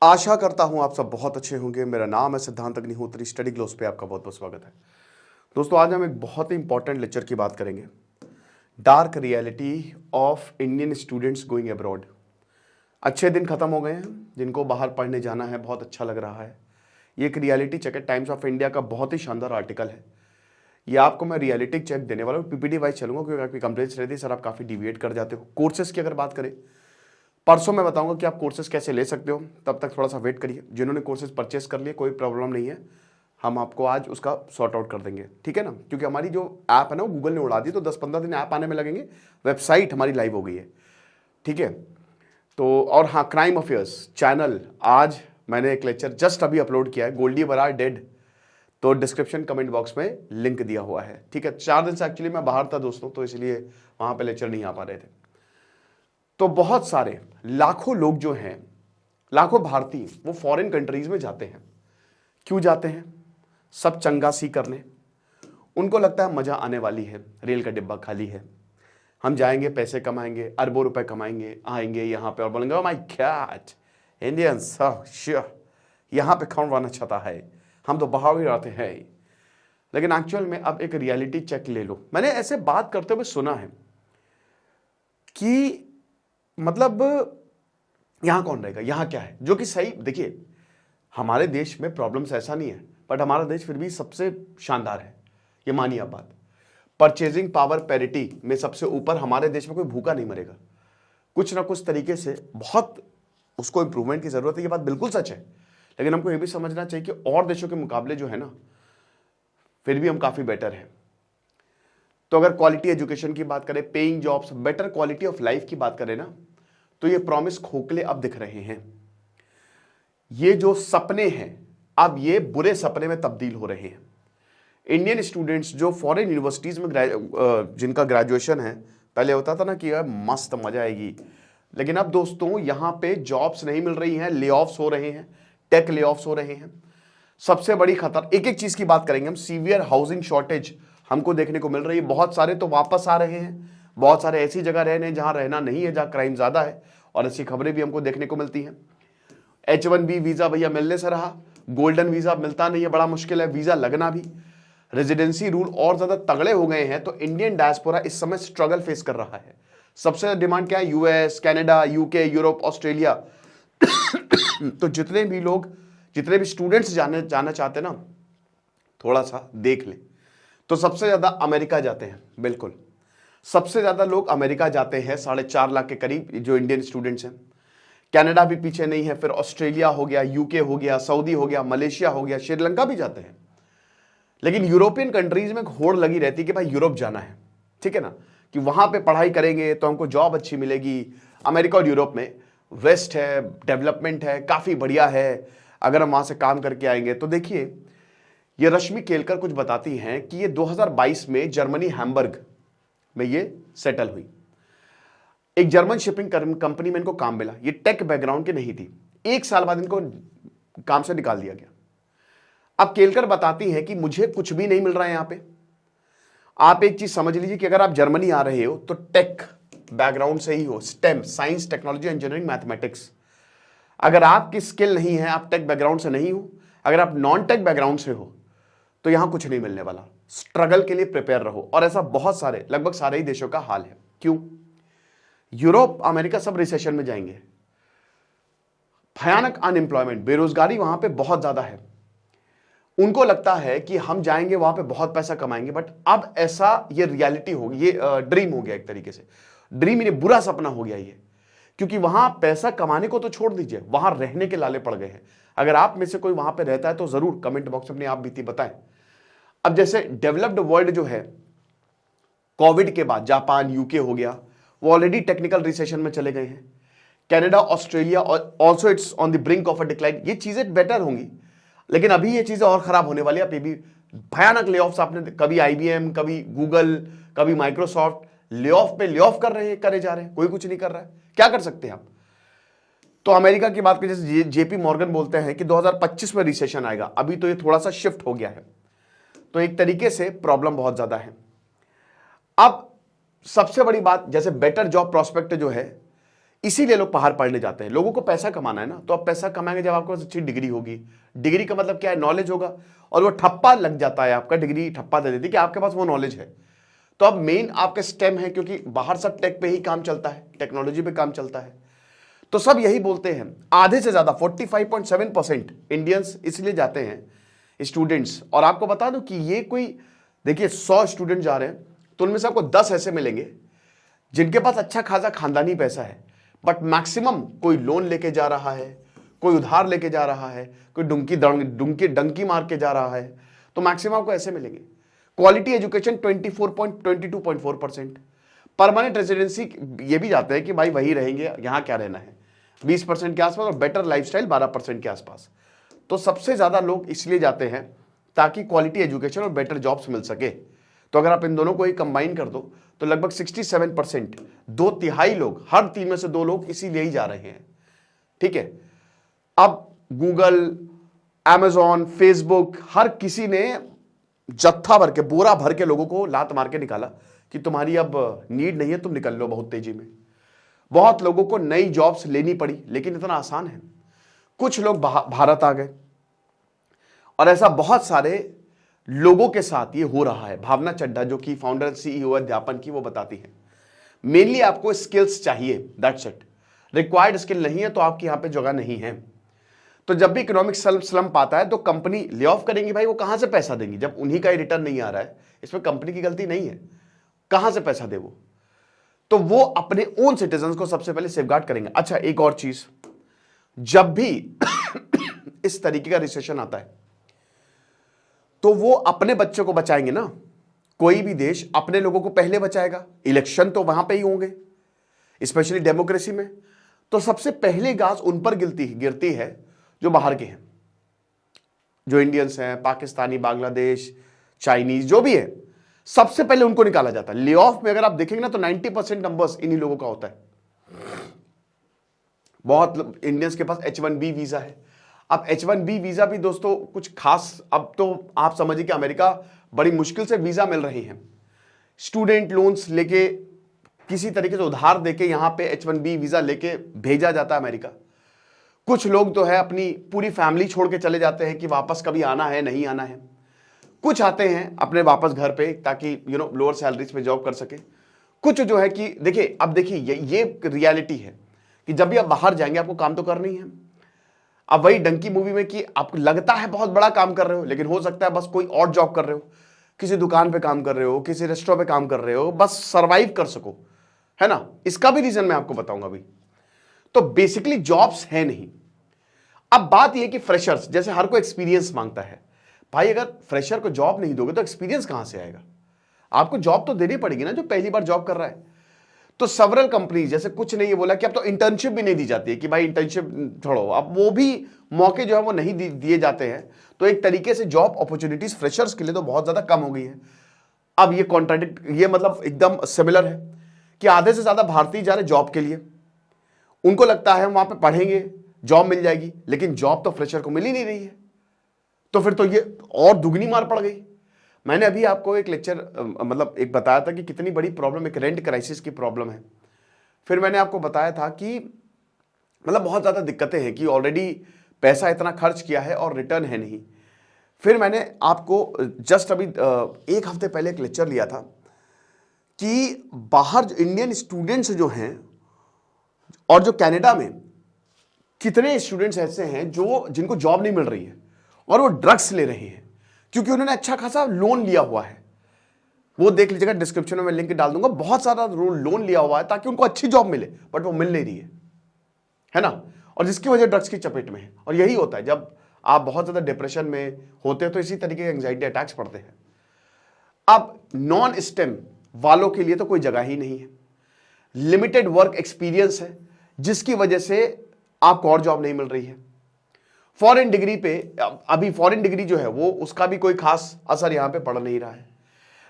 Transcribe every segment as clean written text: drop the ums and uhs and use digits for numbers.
आशा करता हूं आप सब बहुत अच्छे होंगे। मेरा नाम है सिद्धांत अग्निहोत्री। स्टडी ग्लोस पे आपका बहुत बहुत स्वागत है। दोस्तों, आज हम एक बहुत ही इंपॉर्टेंट लेक्चर की बात करेंगे। Dark reality of Indian students going abroad. अच्छे दिन खत्म हो गए हैं, जिनको बाहर पढ़ने जाना है बहुत अच्छा लग रहा है। ये एक रियलिटी चेक है, टाइम्स ऑफ इंडिया का बहुत ही शानदार आर्टिकल है। ये आपको मैं रियलिटी चेक देने वाला हूँ, पीपीटी वाइज चलूंगा क्योंकि आपकी कंप्लेंट्स रहती है सर आप काफ़ी डिविएट कर जाते हो। कोर्सेज की अगर बात करें, परसों मैं बताऊंगा कि आप कोर्सेज कैसे ले सकते हो, तब तक थोड़ा सा वेट करिए। जिन्होंने कोर्सेज परचेस कर लिए कोई प्रॉब्लम नहीं है, हम आपको आज उसका सॉर्ट आउट कर देंगे, ठीक है ना। क्योंकि हमारी जो ऐप है ना वो गूगल ने उड़ा दी, तो 10-15 दिन ऐप आने में लगेंगे। वेबसाइट हमारी लाइव हो गई है, ठीक है। तो और हाँ, क्राइम अफेयर्स चैनल, आज मैंने एक लेक्चर जस्ट अभी अपलोड किया है, गोल्डी बरार डेड। तो डिस्क्रिप्शन कमेंट बॉक्स में लिंक दिया हुआ है, ठीक है। 4 दिन से एक्चुअली मैं बाहर था दोस्तों, तो इसलिए वहां पे लेक्चर नहीं आ पा रहे थे। तो बहुत सारे लाखों लोग जो हैं, लाखों भारतीय वो फॉरेन कंट्रीज में जाते हैं। क्यों जाते हैं? सब चंगासी करने। उनको लगता है मजा आने वाली है, रेल का डिब्बा खाली है, हम जाएंगे, पैसे कमाएंगे, अरबों रुपए कमाएंगे, आएंगे यहाँ पे और बोलेंगे, ओह माय गॉड, इंडियंस यहाँ पे कौन रहना चाहता है, हम तो बाहर ही रहते हैं। लेकिन एक्चुअल में अब एक रियलिटी चेक ले लो। मैंने ऐसे बात करते हुए सुना है कि मतलब यहां कौन रहेगा, यहां क्या है, जो कि सही। देखिए, हमारे देश में प्रॉब्लम्स ऐसा नहीं है, बट हमारा देश फिर भी सबसे शानदार है, ये मानिए आप बात। परचेजिंग पावर पैरिटी में सबसे ऊपर हमारे देश में कोई भूखा नहीं मरेगा। कुछ ना कुछ तरीके से बहुत उसको इंप्रूवमेंट की जरूरत है, ये बात बिल्कुल सच है। लेकिन हमको ये भी समझना चाहिए कि और देशों के मुकाबले जो है ना, फिर भी हम काफी बेटर हैं। तो अगर क्वालिटी एजुकेशन की बात करें, paying jobs, better quality of life की बात करें ना, तो ये प्रॉमिस खोखले अब दिख रहे हैं। ये जो सपने हैं अब ये बुरे सपने में तब्दील हो रहे हैं। इंडियन स्टूडेंट्स जो फॉरेन यूनिवर्सिटीज में जिनका ग्रेजुएशन है, पहले होता था ना कि यार मस्त मजा आएगी, लेकिन अब दोस्तों यहां पे जॉब्स नहीं मिल रही हैं, ले ऑफ्स हो रहे हैं, टेक ले ऑफ्स हो रहे हैं। सबसे बड़ी खतर, एक एक चीज की बात करेंगे हम। सीवियर हाउसिंग शॉर्टेज हमको देखने को मिल रही है। बहुत सारे तो वापस आ रहे हैं, बहुत सारे ऐसी जगह रह रहे हैं जहां रहना नहीं है, जहां क्राइम ज्यादा है, और ऐसी खबरें भी हमको देखने को मिलती हैं। H1B वीजा भैया मिलने से रहा, गोल्डन वीजा मिलता नहीं है, बड़ा मुश्किल है वीजा लगना भी। रेजिडेंसी रूल और ज्यादा तगड़े हो गए हैं, तो इंडियन डायस्पोरा इस समय स्ट्रगल फेस कर रहा है। सबसे ज्यादा डिमांड क्या है? US, Canada, UK, Europe, Australia. तो जितने भी स्टूडेंट्स जाना चाहते हैं ना, थोड़ा सा देख ले, तो सबसे ज्यादा अमेरिका जाते हैं। बिल्कुल सबसे ज्यादा लोग अमेरिका जाते हैं, 4.5 लाख के करीब जो इंडियन स्टूडेंट्स हैं। कनाडा भी पीछे नहीं है, फिर ऑस्ट्रेलिया हो गया, यूके हो गया, सऊदी हो गया, मलेशिया हो गया, श्रीलंका भी जाते हैं। लेकिन यूरोपियन कंट्रीज में होड़ लगी रहती है कि भाई यूरोप जाना है, ठीक है ना, कि वहां पे पढ़ाई करेंगे तो हमको जॉब अच्छी मिलेगी। अमेरिका और यूरोप में वेस्ट है, डेवलपमेंट है, काफी बढ़िया है, अगर हम वहां से काम करके आएंगे। तो देखिए, ये रश्मि केलकर कुछ बताती हैं कि ये 2022 में जर्मनी हैम्बर्ग में ये सेटल हुई। एक जर्मन शिपिंग कंपनी में इनको काम मिला। ये टेक बैकग्राउंड की नहीं थी, 1 साल बाद इनको काम से निकाल दिया गया। अब केलकर बताती हैं कि मुझे कुछ भी नहीं मिल रहा है यहां पे। आप एक चीज समझ लीजिए कि अगर आप जर्मनी आ रहे हो तो टेक बैकग्राउंड से ही हो, stem, science, technology, engineering, mathematics. अगर आपकी स्किल नहीं है, आप टेक बैकग्राउंड से नहीं हो, अगर आप नॉन टेक बैकग्राउंड से हो, तो यहां कुछ नहीं मिलने वाला। स्ट्रगल के लिए प्रिपेयर रहो। और ऐसा बहुत सारे, लगभग सारे ही देशों का हाल है। क्यों? यूरोप, अमेरिका सब रिसेशन में जाएंगे, भयानक अनएम्प्लॉयमेंट, बेरोजगारी वहां पे बहुत ज्यादा है। उनको लगता है कि हम जाएंगे वहां पे बहुत पैसा कमाएंगे, बट अब ऐसा ये रियलिटी होगी, ये ड्रीम हो गया एक तरीके से। ड्रीम इन्हें बुरा सपना हो गया ये, क्योंकि वहां पैसा कमाने को तो छोड़ दीजिए, वहां रहने के लाले पड़ गए हैं। अगर आप में से कोई वहां पे रहता है तो जरूर कमेंट बॉक्स में अपनी आप बीती बताएं। अब जैसे डेवलप्ड वर्ल्ड जो है, कोविड के बाद जापान, यूके हो गया, वो ऑलरेडी टेक्निकल रिसेशन में चले गए हैं। Canada, Australia also it's on the brink of a decline. ये चीजें बेटर होंगी, लेकिन अभी ये चीजें और खराब होने वाली है। अभी भी भयानक ले ऑफ्स, आपने कभी IBM, कभी गूगल, कभी माइक्रोसॉफ्ट ले ऑफ पे ले ऑफ करे जा रहे हैं, कोई कुछ नहीं कर रहा है। क्या कर सकते हैं आप? तो अमेरिका की बात करें, जैसे JP मॉर्गन बोलते हैं कि 2025 में रिसेशन आएगा। अभी तो ये थोड़ा सा शिफ्ट हो गया है, तो एक तरीके से प्रॉब्लम बहुत ज्यादा है। अब सबसे बड़ी बात, जैसे बेटर जॉब प्रोस्पेक्ट जो है, इसीलिए लोग बाहर पढ़ने जाते हैं। लोगों को पैसा कमाना है ना, तो अब पैसा कमाएंगे जब आपके पास अच्छी डिग्री होगी। डिग्री का मतलब क्या है? नॉलेज होगा। और वो ठप्पा लग जाता है आपका, डिग्री ठप्पा दे देती है कि आपके पास वो नॉलेज है। तो अब मेन आपका स्टेम है, क्योंकि बाहर सब टेक पे ही काम चलता है, टेक्नोलॉजी पे काम चलता है। तो सब यही बोलते हैं, आधे से ज्यादा 45.7% इंडियंस इसलिए जाते हैं स्टूडेंट्स। और आपको बता दूं कि ये कोई, देखिए 100 स्टूडेंट जा रहे हैं तो उनमें से आपको 10 ऐसे मिलेंगे जिनके पास अच्छा खासा खानदानी पैसा है, बट मैक्सिमम कोई लोन लेके जा रहा है, कोई उधार लेके जा रहा है, कोई डंकी मार के जा रहा है। तो मैक्सिमम आपको ऐसे मिलेंगे। Quality education 22.4%। परमानेंट रेजिडेंसी ये भी जाते हैं कि भाई वही रहेंगे, यहां क्या रहना है, 20% के आसपास। और बेटर लाइफस्टाइल 12% के आसपास। तो सबसे ज्यादा लोग इसलिए जाते हैं ताकि क्वालिटी एजुकेशन और बेटर जॉब्स मिल सके। तो अगर आप इन दोनों को ही कंबाइन कर दो तो लगभग 67%, 2/3 लोग, हर 3 में से 2 लोग इसीलिए ही जा रहे हैं। ठीक है। अब गूगल, अमेजॉन, फेसबुक, हर किसी ने जत्था भर के, बोरा भर के लोगों को लात मार के निकाला कि तुम्हारी अब नीड नहीं है, तुम निकल लो बहुत तेजी में। बहुत लोगों को नई जॉब्स लेनी पड़ी, लेकिन इतना आसान है। कुछ लोग भारत आ गए, और ऐसा बहुत सारे लोगों के साथ ये हो रहा है। भावना चड्ढा जो कि फाउंडर CEO अध्यापन की, वो बताती है मेनली आपको स्किल्स चाहिए, दैट्स इट। रिक्वायर्ड स्किल नहीं है तो आपकी यहां पे जगह नहीं है। तो जब भी इकोनॉमिक स्लम्प आता है तो कंपनी ले ऑफ करेंगी। भाई वो कहां से पैसा देंगी जब उन्हीं का ही रिटर्न नहीं आ रहा है? इसमें कंपनी की गलती नहीं है, कहां से पैसा दे वो? तो वो अपने ओन सिटीजन्स को सबसे पहले सेफगार्ड करेंगे। अच्छा, एक और चीज, जब भी इस तरीके का रिसेशन आता है तो वो अपने बच्चों को बचाएंगे ना। कोई भी देश अपने लोगों को पहले बचाएगा। इलेक्शन तो वहां पे ही होंगे, स्पेशली डेमोक्रेसी में। तो सबसे पहले गाज उन पर गिरती है जो बाहर के हैं, जो इंडियंस हैं, पाकिस्तानी, बांग्लादेश, चाइनीज, जो भी है, सबसे पहले उनको निकाला जाता है। ले ऑफ में अगर आप देखेंगे ना तो 90% नंबर्स इन्हीं लोगों का होता है। बहुत इंडियंस के पास H1B वीजा है। अब H1B वीजा भी दोस्तों कुछ खास, अब तो आप समझिए कि अमेरिका बड़ी मुश्किल से वीजा मिल रही हैं। स्टूडेंट लोन्स लेके, किसी तरीके से उधार देके यहां पे H1B वीजा लेके भेजा जाता है अमेरिका। कुछ लोग तो है अपनी पूरी फैमिली छोड़ के चले जाते हैं कि वापस कभी आना है नहीं आना है। कुछ आते हैं अपने वापस घर पे ताकि लोअर सैलरीज पे जॉब कर सके। कुछ जो है कि देखिए, अब देखिए ये रियलिटी है कि जब भी आप बाहर जाएंगे आपको काम तो करना ही है। अब वही डंकी मूवी में कि आपको लगता है बहुत बड़ा काम कर रहे हो, लेकिन हो सकता है बस कोई और जॉब कर रहे हो, किसी दुकान पे काम कर रहे हो, किसी रेस्टोरेंट पे काम कर रहे हो, बस सरवाइव कर सको, है ना। इसका भी रीजन मैं आपको बताऊंगा अभी। तो बेसिकली जॉब्स है नहीं। अब बात यह कि फ्रेशर्स, जैसे हर कोई एक्सपीरियंस मांगता है। भाई अगर फ्रेशर को जॉब नहीं दोगे तो एक्सपीरियंस कहां से आएगा? आपको जॉब तो देनी पड़ेगी ना, जो पहली बार जॉब कर रहा है। तो सेवरल कंपनीज, जैसे कुछ ने ये बोला कि अब तो इंटर्नशिप भी नहीं दी जाती है कि भाई इंटर्नशिप छोड़ो, अब वो भी मौके जो है वो नहीं दिए जाते हैं। तो एक तरीके से जॉब अपॉर्चुनिटीज फ्रेशर्स के लिए तो बहुत ज्यादा कम हो गई है। अब ये मतलब एकदम सिमिलर है कि आधे से ज्यादा भारतीय जा रहे जॉब के लिए। उनको लगता है वहां पे पढ़ेंगे जॉब मिल जाएगी, लेकिन जॉब तो फ्रेशर को मिल ही नहीं रही है। तो फिर तो ये और दुगनी मार पड़ गई। मैंने अभी आपको एक लेक्चर मतलब एक बताया था कि कितनी बड़ी प्रॉब्लम एक रेंट क्राइसिस की प्रॉब्लम है। फिर मैंने आपको बताया था कि मतलब बहुत ज़्यादा दिक्कतें हैं कि ऑलरेडी पैसा इतना खर्च किया है और रिटर्न है नहीं। फिर मैंने आपको जस्ट अभी 1 हफ्ते पहले एक लेक्चर लिया था कि बाहर इंडियन स्टूडेंट्स जो हैं और जो कनाडा में कितने स्टूडेंट्स ऐसे हैं जिनको जॉब नहीं मिल रही है और वो ड्रग्स ले रहे हैं क्योंकि उन्होंने अच्छा खासा लोन लिया हुआ है। वो देख लीजिएगा, डिस्क्रिप्शन में लिंक डाल दूंगा। बहुत सारा लोन लिया हुआ है ताकि उनको अच्छी जॉब मिले, बट वो मिल नहीं रही है ना। और जिसकी वजह ड्रग्स की चपेट में है। और यही होता है जब आप बहुत ज्यादा डिप्रेशन में होते हैं तो इसी तरीके के एंजाइटी अटैक्स पड़ते हैं। अब नॉन स्टेम वालों के लिए तो कोई जगह ही नहीं है। लिमिटेड वर्क एक्सपीरियंस है जिसकी वजह से आपको और जॉब नहीं मिल रही है। फॉरेन डिग्री पे, अभी फॉरेन डिग्री जो है वो उसका भी कोई खास असर यहां पे पड़ नहीं रहा है।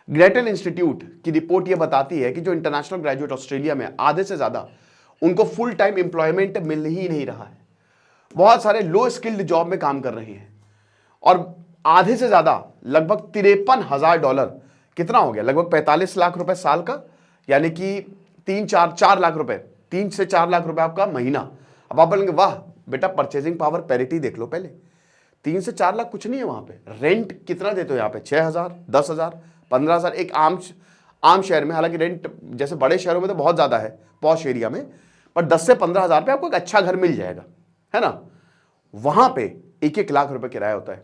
ग्रेटन इंस्टीट्यूट की रिपोर्ट ये बताती है कि जो इंटरनेशनल ग्रेजुएट ऑस्ट्रेलिया में आधे से ज्यादा उनको फुल टाइम एम्प्लॉयमेंट मिल ही नहीं रहा है। बहुत सारे लो स्किल्ड जॉब में काम कर रहे हैं और आधे से ज्यादा लगभग $53,000, कितना हो गया, लगभग 45 लाख रुपए साल का, यानी कि 4 लाख रुपए 3 से 4 लाख रुपए आपका महीना। अब आप बोलेंगे वाह बेटा परचेजिंग पावर पैरिटी देख लो पहले, 3 से 4 लाख कुछ नहीं है वहां पे। रेंट कितना देते हो यहाँ पे? 6,000, 10,000, 15,000। एक आम शहर में, हालांकि रेंट जैसे बड़े शहरों में तो बहुत ज्यादा है पॉश एरिया में, पर 10 से 15,000 पे आपको एक अच्छा घर मिल जाएगा, है ना। वहां पे 1-1 लाख रुपए किराया होता है,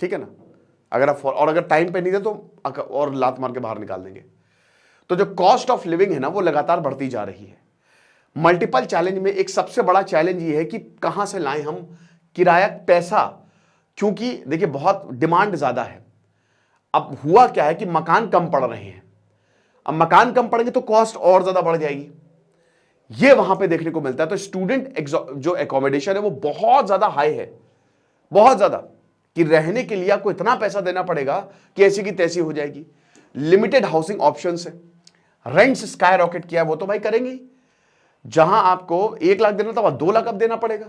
ठीक है ना। अगर टाइम पे नहीं दे तो और लात मार के बाहर निकाल देंगे। तो जो कॉस्ट ऑफ लिविंग है ना वो लगातार बढ़ती जा रही है। मल्टीपल चैलेंज में एक सबसे बड़ा चैलेंज ये है कि कहां से लाएं हम किराया पैसा, क्योंकि देखिए बहुत डिमांड ज्यादा है। अब हुआ क्या है कि मकान कम पड़ रहे हैं, अब मकान कम पड़ेंगे तो कॉस्ट और ज्यादा बढ़ जाएगी, ये वहां पे देखने को मिलता है। तो स्टूडेंट जो एकोमोडेशन है वो बहुत ज्यादा हाई है, बहुत ज्यादा, कि रहने के लिए आपको इतना पैसा देना पड़ेगा कि ऐसी की तैसी हो जाएगी। लिमिटेड हाउसिंग ऑप्शंस है, रेंट्स स्काई रॉकेट किया, वो तो भाई करेंगे। जहां आपको 1 लाख देना था वहां 2 लाख अब देना पड़ेगा,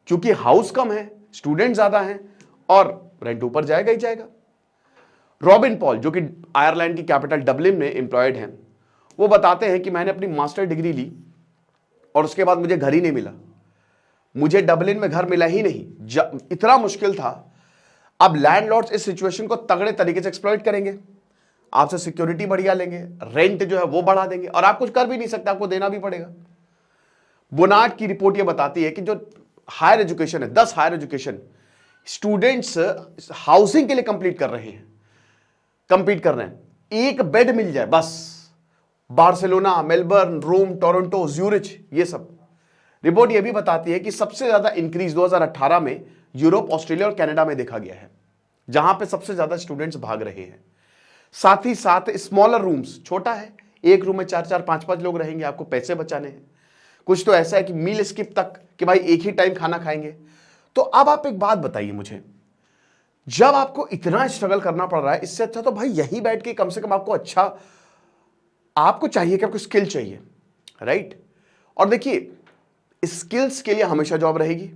क्योंकि हाउस कम है, स्टूडेंट ज्यादा हैं और रेंट ऊपर जाएगा ही जाएगा। रॉबिन पॉल जो कि आयरलैंड की कैपिटल डबलिन में एम्प्लॉयड हैं, वो बताते हैं कि मैंने अपनी मास्टर डिग्री ली और उसके बाद मुझे घर ही नहीं मिला, मुझे डबलिन में घर मिला ही नहीं, इतना मुश्किल था। अब लैंडलॉर्ड्स इस सिचुएशन को तगड़े तरीके से एक्सप्लॉइट करेंगे, आपसे सिक्योरिटी बढ़िया लेंगे, रेंट जो है वो बढ़ा देंगे और आप कुछ कर भी नहीं सकते, आपको देना भी पड़ेगा। बोनार्ड की रिपोर्ट ये बताती है कि जो हायर एजुकेशन है, 10 हायर एजुकेशन स्टूडेंट्स हाउसिंग के लिए कंप्लीट कर रहे हैं, एक बेड मिल जाए बस। बार्सिलोना, मेलबर्न, रोम, टोरंटो, ज्यूरिच, ये सब। रिपोर्ट ये भी बताती है कि सबसे ज्यादा इंक्रीज 2018 में यूरोप, ऑस्ट्रेलिया और कनाडा में देखा गया है, जहां पे सबसे ज्यादा स्टूडेंट्स भाग रहे हैं। साथ ही साथ स्मॉलर रूम्स, छोटा है, एक रूम में 4-4, 5-5 लोग रहेंगे, आपको पैसे बचाने हैं। कुछ तो ऐसा है कि मील स्किप तक, कि भाई एक ही टाइम खाना खाएंगे। तो अब आप एक बात बताइए मुझे, जब आपको इतना स्ट्रगल करना पड़ रहा है, इससे अच्छा तो भाई यही बैठ के कम से कम आपको चाहिए कि आपको स्किल चाहिए, राइट। और देखिए स्किल्स के लिए हमेशा जॉब रहेगी।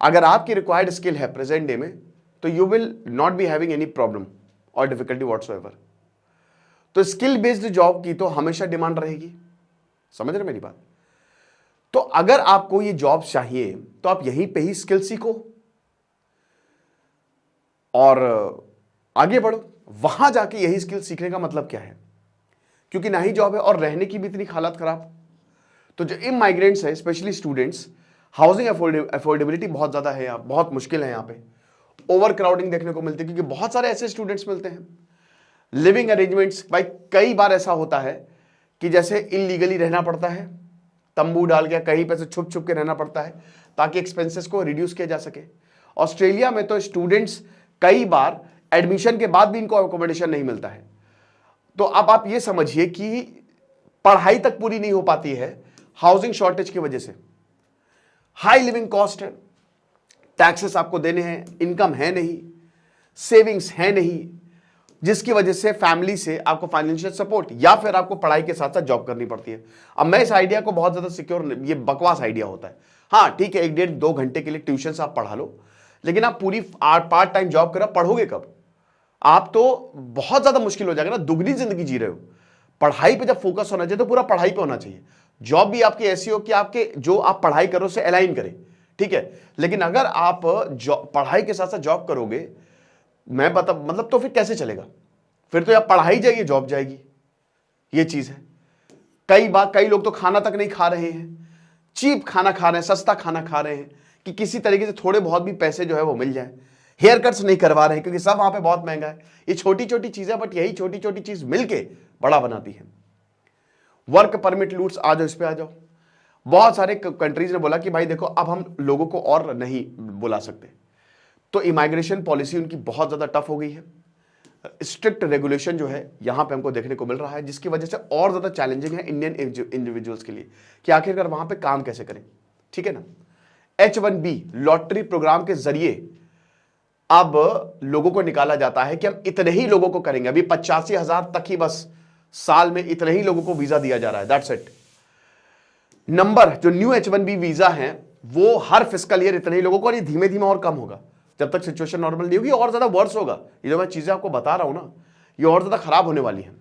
अगर आपकी रिक्वायर्ड स्किल है प्रेजेंट डे में, तो you will not be having any problem और डिफिकल्टी व्हाटसोएवर। तो स्किल बेस्ड जॉब की तो हमेशा डिमांड रहेगी, समझ रहे मेरी बात। तो अगर आपको ये जॉब चाहिए तो आप यहीं पे ही स्किल सीखो और आगे बढ़ो। वहां जाके यही स्किल सीखने का मतलब क्या है, क्योंकि ना ही जॉब है और रहने की भी इतनी हालत खराब। तो जो इमाइग्रेंट्स है, स्पेशली स्टूडेंट्स, हाउसिंग अफोर्डेबिलिटी बहुत ज्यादा है यहाँ, बहुत मुश्किल है यहाँ पे। ओवर क्राउडिंग देखने को मिलती है क्योंकि बहुत सारे ऐसे स्टूडेंट्स मिलते हैं। लिविंग अरेंजमेंट्स, भाई कई बार ऐसा होता है कि जैसे इलीगली रहना पड़ता है, तंबू डाल के कहीं पे से छुप छुप के रहना पड़ता है ताकि एक्सपेंसेस को रिड्यूस किया जा सके। ऑस्ट्रेलिया में तो स्टूडेंट्स कई बार एडमिशन के बाद भी इनको अकोमोडेशन नहीं मिलता है। तो अब आप ये समझिए कि पढ़ाई तक पूरी नहीं हो पाती है हाउसिंग शॉर्टेज की वजह से। हाई लिविंग कॉस्ट है, टैक्सेस आपको देने हैं, इनकम है नहीं, सेविंग्स है नहीं, जिसकी वजह से फैमिली से आपको फाइनेंशियल सपोर्ट या फिर आपको पढ़ाई के साथ साथ जॉब करनी पड़ती है। अब मैं इस आइडिया को बहुत ज्यादा सिक्योर, ये बकवास आइडिया होता है। हाँ ठीक है, 1-1.5-2 घंटे के लिए ट्यूशन से आप पढ़ा लो, लेकिन आप पूरी पार्ट टाइम जॉब करो, पढ़ोगे कब? आप तो बहुत ज्यादा मुश्किल हो जाएगा ना, दुगनी जिंदगी जी रहे हो। पढ़ाई पे जब फोकस होना चाहिए तो पूरा पढ़ाई पे होना चाहिए। जॉब भी आपकी ऐसी हो कि आपके जो आप पढ़ाई करो उससे अलाइन करे, ठीक है। लेकिन अगर आप पढ़ाई के साथ साथ जॉब करोगे, मैं बता मतलब तो फिर कैसे चलेगा? फिर तो या पढ़ाई जाएगी, जॉब जाएगी, ये चीज है। कई लोग तो खाना तक नहीं खा रहे हैं, चीप खाना खा रहे हैं, सस्ता खाना खा रहे हैं कि किसी तरीके से थोड़े बहुत भी पैसे जो है वो मिल जाए। हेयर कट्स नहीं करवा रहे हैं क्योंकि सब वहां पे बहुत महंगा है। ये छोटी छोटी चीजें, बट यही छोटी छोटी चीज मिलके बड़ा बनाती है। वर्क परमिट लूट्स, आ जाओ इस पे आ जाओ। बहुत सारे कंट्रीज ने बोला कि भाई देखो अब हम लोगों को और नहीं बुला सकते, तो इमाइग्रेशन पॉलिसी उनकी बहुत ज्यादा टफ हो गई है। स्ट्रिक्ट रेगुलेशन जो है यहां पे हमको देखने को मिल रहा है, जिसकी वजह से और ज्यादा चैलेंजिंग है इंडियन इंडिविजुअल्स के लिए कि आखिरकार वहां पे काम कैसे करें, ठीक है ना। H1B लॉटरी प्रोग्राम के जरिए अब लोगों को निकाला जाता है कि हम इतने ही लोगों को करेंगे। अभी 85,000 तक ही बस साल में इतने ही लोगों को वीजा दिया जा रहा है, दैट्स इट। नंबर जो न्यू H1B वीजा है वो हर फिस्कल ईयर इतने ही लोगों को, और ये धीमे धीमे और कम होगा जब तक सिचुएशन नॉर्मल नहीं होगी, और ज्यादा वर्स होगा। ये जो मैं चीजें आपको बता रहा हूं ना, ये और ज्यादा खराब होने वाली है।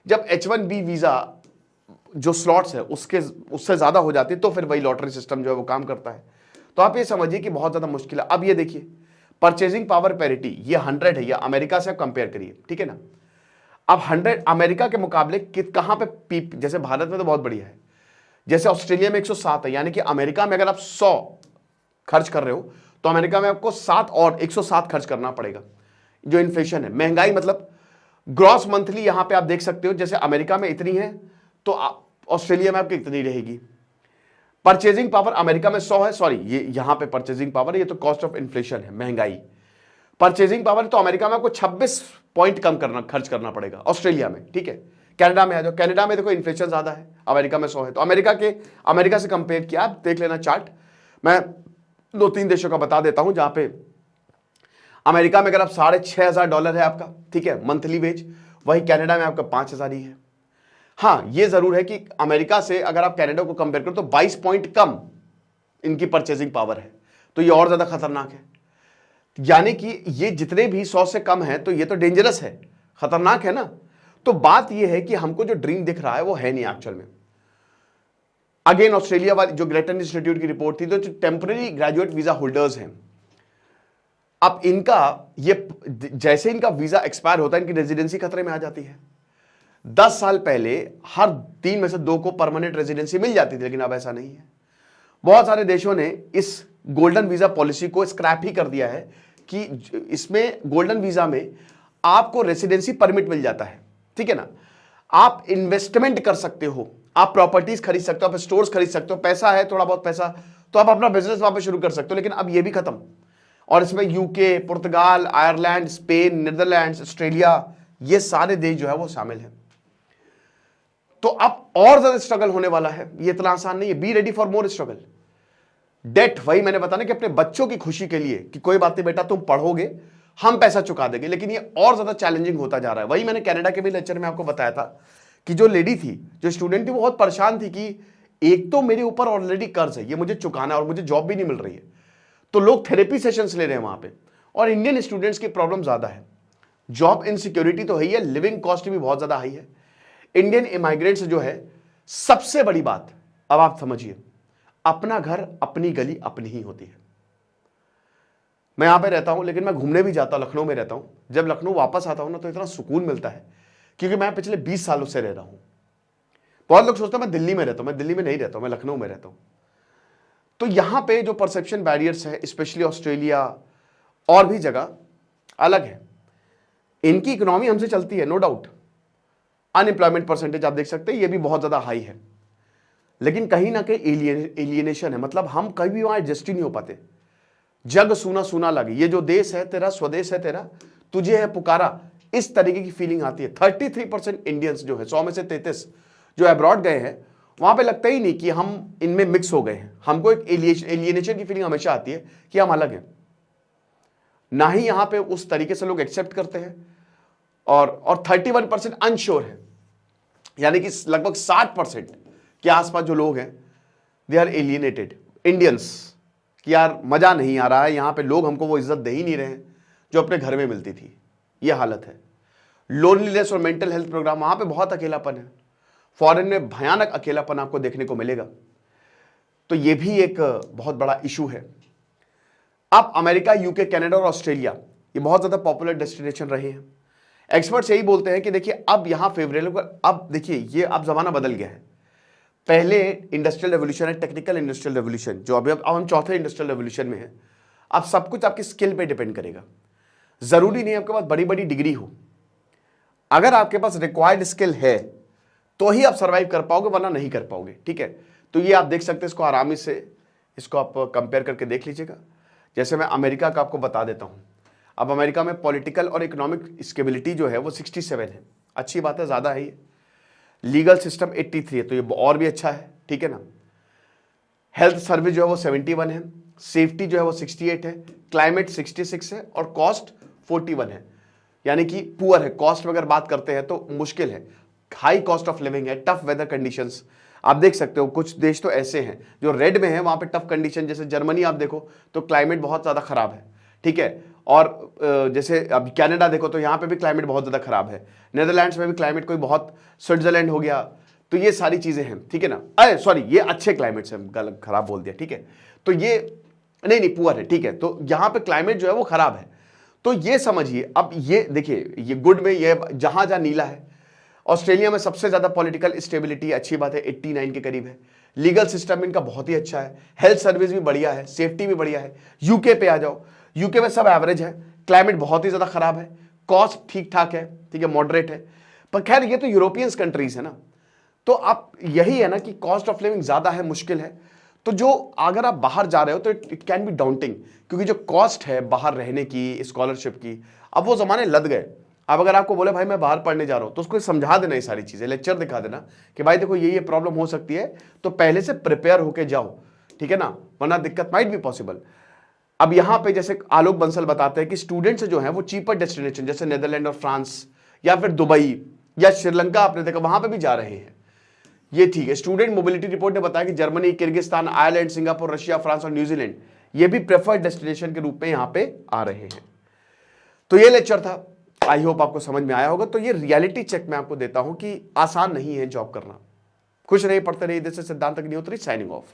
जब H1B वीजा जो स्लॉट्स है उससे ज़्यादा हो जाती है, तो फिर वही लॉटरी सिस्टम जो है वो काम करता है। तो आप ये समझिए कि बहुत ज़्यादा मुश्किल है। अब ये देखिए परचेजिंग पावर पैरिटी, ये 100 है, ये अमेरिका से आप कंपेयर करिए, ठीक है ना। अब 100 अमेरिका के मुकाबले कहाँ पे जैसे भारत में तो बहुत बढ़िया है, जैसे ऑस्ट्रेलिया में 107 है, यानी कि अमेरिका में अगर आप 100 खर्च कर रहे हो तो अमेरिका में आपको 7 और 107 खर्च करना पड़ेगा। जो इन्फ्लेशन है, महंगाई, मतलब ग्रॉस मंथली यहां पे आप देख सकते हो, जैसे अमेरिका में इतनी है तो ऑस्ट्रेलिया में आपकी इतनी रहेगी। परचेजिंग पावर अमेरिका में 100 है, सॉरी ये यहां पे परचेजिंग पावर, ये तो कॉस्ट ऑफ इन्फ्लेशन है, महंगाई। परचेजिंग पावर तो अमेरिका में आपको 26 पॉइंट कम खर्च करना पड़ेगा ऑस्ट्रेलिया में, ठीक है। कनाडा में आ जाओ, कनाडा में देखो इन्फ्लेशन ज्यादा है, अमेरिका में 100 है। तो अमेरिका से कंपेयर किया, आप देख लेना चार्ट। मैं 2-3 देशों का बता देता हूं जहां पे अमेरिका में अगर आप $6,500 है आपका, ठीक है, मंथली वेज, वही कनाडा में आपका 5,000 ही है। हाँ, ये जरूर है कि अमेरिका से अगर आप कनाडा को कंपेयर करो तो 22 पॉइंट कम इनकी परचेजिंग पावर है, तो ये और ज्यादा खतरनाक है। यानी कि ये जितने भी 100 से कम है तो ये तो डेंजरस है, खतरनाक है ना। तो बात ये है कि हमको जो ड्रीम दिख रहा है वो है नहीं एक्चुअल में। अगेन ऑस्ट्रेलिया वाली जो ग्रेटन इंस्टीट्यूट की रिपोर्ट थी, तो जो टेम्पररी ग्रेजुएट वीजा होल्डर्स हैं, अब इनका ये जैसे इनका वीजा एक्सपायर होता है, इनकी रेजिडेंसी खतरे में आ जाती है। 10 साल पहले हर 3 में से 2 को परमानेंट रेजिडेंसी मिल जाती थी, लेकिन अब ऐसा नहीं है। बहुत सारे देशों ने इस गोल्डन वीजा पॉलिसी को स्क्रैप ही कर दिया है कि इसमें गोल्डन वीजा में आपको रेसिडेंसी परमिट मिल जाता है, ठीक है ना। आप इन्वेस्टमेंट कर सकते हो, आप प्रॉपर्टीज खरीद सकते हो, आप स्टोर्स खरीद सकते हो, पैसा है थोड़ा बहुत पैसा तो आप अपना बिजनेस वहां पे शुरू कर सकते हो। लेकिन अब ये भी खत्म, और इसमें यूके, पुर्तगाल, आयरलैंड, स्पेन, नीदरलैंड्स, ऑस्ट्रेलिया, ये सारे देश जो है वो शामिल हैं। तो अब और ज्यादा स्ट्रगल होने वाला है, ये इतना आसान नहीं है। Be ready for more struggle. डेट, वही मैंने बताया कि अपने बच्चों की खुशी के लिए कि कोई बात नहीं बेटा तुम पढ़ोगे, हम पैसा चुका देंगे, लेकिन ये और ज्यादा चैलेंजिंग होता जा रहा है। वही मैंने कनाडा के भी लेक्चर में आपको बताया था कि जो लेडी थी, जो स्टूडेंट थी, वो बहुत परेशान थी कि एक तो मेरे ऊपर ऑलरेडी कर्ज है, ये मुझे चुकाना है और मुझे जॉब भी नहीं मिल रही है। तो लोग थेरेपी सेशंस ले रहे हैं वहां पे, और इंडियन स्टूडेंट्स की प्रॉब्लम ज्यादा है। जॉब इनसिक्योरिटी तो है ही है, लिविंग कॉस्ट भी बहुत ज्यादा हाई है। इंडियन इमाइग्रेंट्स जो है, सबसे बड़ी बात अब आप समझिए, अपना घर अपनी गली अपनी ही होती है। मैं यहां पे रहता हूं, लेकिन मैं घूमने भी जाता हूं, लखनऊ में रहता हूं। जब लखनऊ वापस आता हूं ना तो इतना सुकून मिलता है, क्योंकि मैं पिछले 20 सालों से रह रहा हूं। बहुत लोग सोचते हैं मैं दिल्ली में रहता हूं, मैं दिल्ली में नहीं रहता हूं, मैं लखनऊ में रहता हूं। तो यहां पे जो परसेप्शन बैरियर्स है, स्पेशली ऑस्ट्रेलिया और भी जगह अलग है। इनकी इकोनॉमी हमसे चलती है, नो डाउट। अनएम्प्लॉयमेंट परसेंटेज आप देख सकते हैं, ये भी बहुत ज्यादा हाई है, लेकिन कहीं ना कहीं एलियनेशन है, मतलब हम कभी भी वहां एडजस्ट ही नहीं हो पाते। जग सूना सूना लगे, ये जो देश है तेरा, स्वदेश है तेरा, तुझे है पुकारा, इस तरीके की फीलिंग आती है। 33% इंडियंस जो है, 100 में से 33 जो अब्रॉड गए हैं, वहां पे लगता ही नहीं कि हम इनमें मिक्स हो गए हैं। हमको एक एलियनेशन की फीलिंग हमेशा आती है कि हम अलग हैं। ना ही यहां पे उस तरीके से लोग एक्सेप्ट करते हैं, और 31% अनश्योर है, यानी कि लगभग 60% के आसपास जो लोग हैं, दे आर एलियनेटेड इंडियंस, कि यार मजा नहीं आ रहा है यहां पे, लोग हमको वो इज्जत दे ही नहीं रहे हैं जो अपने घर में मिलती थी। ये हालत है। लोनलीनेस और मेंटल हेल्थ प्रोग्राम, वहां पे बहुत अकेलापन है। फॉरेन में भयानक अकेलापन आपको देखने को मिलेगा। तो ये भी एक बहुत बड़ा इशू है। अब अमेरिका, यूके, कनाडा और ऑस्ट्रेलिया, ये बहुत ज्यादा पॉपुलर डेस्टिनेशन रहे हैं। एक्सपर्ट्स यही बोलते हैं कि देखिए अब यहां फेवरेबल, अब देखिए ये अब जमाना बदल गया है। पहले इंडस्ट्रियल रेवोल्यूशन है, टेक्निकल इंडस्ट्रियल रेवोल्यूशन, जो अभी अब हम चौथे इंडस्ट्रियल रेवोल्यूशन में है। अब सब कुछ आपकी स्किल पे डिपेंड करेगा। जरूरी नहीं आपके पास बड़ी बड़ी डिग्री हो, अगर आपके पास रिक्वायर्ड स्किल है तो ही आप सर्वाइव कर पाओगे, वरना नहीं कर पाओगे, ठीक है। तो ये आप देख सकते हैं, इसको आरामी से इसको आप कंपेयर करके देख लीजिएगा। जैसे मैं अमेरिका का आपको बता देता हूं। अब अमेरिका में पॉलिटिकल और इकोनॉमिक स्टेबिलिटी जो है वो 67 है, अच्छी बात है, ज्यादा है ये। लीगल सिस्टम 83 है, तो ये और भी अच्छा है, ठीक है ना। हेल्थ सर्विस जो है वो 71 है, सेफ्टी जो है वो 68 है, क्लाइमेट 66 है, और कॉस्ट 41 है, यानी कि पुअर है। कॉस्ट में अगर बात करते हैं तो मुश्किल है, हाई कॉस्ट ऑफ लिविंग है, टफ वेदर कंडीशंस आप देख सकते हो। कुछ देश तो ऐसे हैं जो रेड में है, वहां पे टफ कंडीशन, जैसे जर्मनी आप देखो तो क्लाइमेट बहुत ज्यादा खराब है, ठीक है। और जैसे अब कनाडा देखो तो यहाँ पे भी क्लाइमेट बहुत ज्यादा खराब है। नीदरलैंड्स में भी क्लाइमेट कोई बहुत, स्विट्जरलैंड हो गया, तो ये सारी चीजें हैं, ठीक है ना। अरे सॉरी, ये अच्छे क्लाइमेट से, गलत खराब बोल दिया, ठीक है। तो ये नहीं पुअर है, ठीक है। तो यहां पे क्लाइमेट जो है वो खराब है, तो ये समझिए। अब ये देखिए, ये गुड में ये जहां जहां नीला है, ऑस्ट्रेलिया में सबसे ज्यादा पॉलिटिकल स्टेबिलिटी, अच्छी बात है, 89 के करीब है। लीगल सिस्टम इनका बहुत ही अच्छा है, हेल्थ सर्विस भी बढ़िया है, सेफ्टी भी बढ़िया है। यूके पे आ जाओ, यूके में सब एवरेज है, क्लाइमेट बहुत ही ज्यादा खराब है, कॉस्ट ठीक ठाक है, ठीक है, मॉडरेट है। पर खैर ये तो यूरोपियंस कंट्रीज है ना, तो आप यही है ना कि कॉस्ट ऑफ लिविंग ज्यादा है, मुश्किल है। तो जो अगर आप बाहर जा रहे हो तो इट कैन बी डाउंटिंग, क्योंकि जो कॉस्ट है बाहर रहने की, स्कॉलरशिप की, अब वो जमाने लद गए। अब अगर आपको बोले भाई मैं बाहर पढ़ने जा रहा हूं, तो उसको समझा देना ये सारी चीजें, लेक्चर दिखा देना कि भाई देखो ये प्रॉब्लम हो सकती है, तो पहले से प्रिपेयर होके जाओ, ठीक है ना, वरना दिक्कत माइट भी पॉसिबल। अब यहां पे जैसे आलोक बंसल बताते हैं कि स्टूडेंट्स जो हैं वो चीपर डेस्टिनेशन जैसे नेदरलैंड और फ्रांस या फिर दुबई या श्रीलंका, आपने देखा वहां पे भी जा रहे हैं, ये ठीक है। स्टूडेंट मोबिलिटी रिपोर्ट ने बताया कि Germany, Kyrgyzstan, Ireland, Singapore, Russia, France और न्यूजीलैंड ये भी प्रेफर्ड डेस्टिनेशन के रूप में यहां पे आ रहे हैं। तो ये लेक्चर था, आई होप आपको समझ में आया होगा। तो ये रियलिटी चेक मैं आपको देता हूं कि आसान नहीं है जॉब करना। खुश रहिए, पढ़ते रहिए। दिस इज सिद्धांत अग्निहोत्री, साइनिंग ऑफ।